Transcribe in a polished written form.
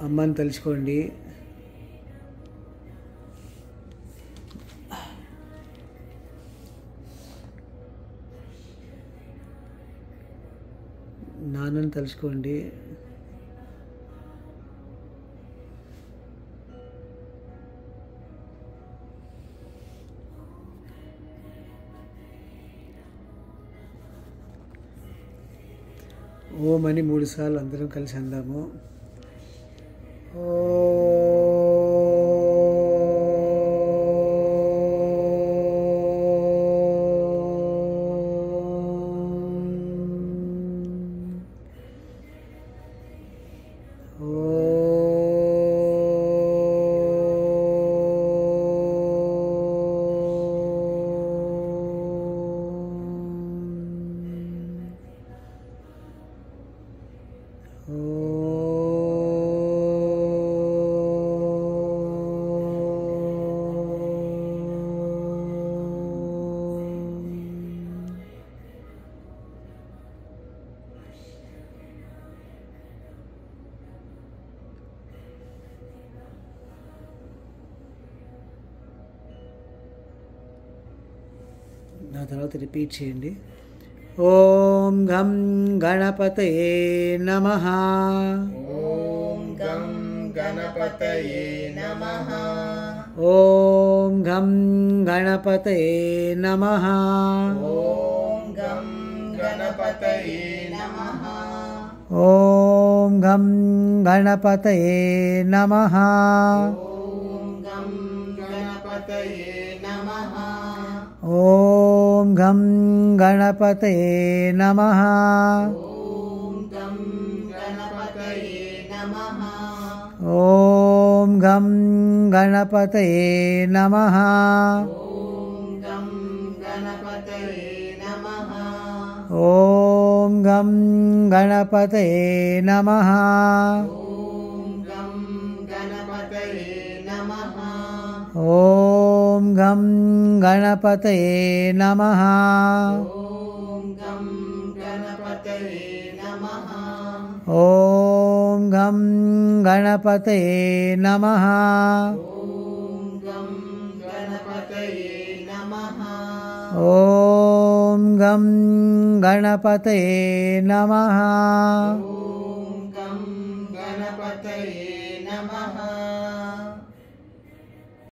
అమ్మని తలుచుకోండి. నాన్నని తలుచుకోండి. ఓం అని 3 సార్లు అందరం కలిసి అందాము. నా తర్వాత రిపీట్ చేయండి. ఓం గం గణపతయే నమః. ఓం గం గణపతయే నమః. ఓం గం గణపతయే నమః. ఓం గం గణపతయే నమః. ఓం గం గణపతయే నమః. ఓం గం గణపతయే నమః. ఓం గం గణపతయే నమః. ఓం గం గణపతయే నమః. ఓం గం గణపతయే నమః. ఓం గం గణపతయే నమః. ఓం గం గణపతయే నమః. ఓం గం గణపతయే నమః. ఓం గం గణపతయే నమః. ఓం గం గణపతయే నమః. ఓం గం గణపతయే నమః. ఓం గం గణపతయే నమః. ఓం గం గణపతయే నమః. ఓం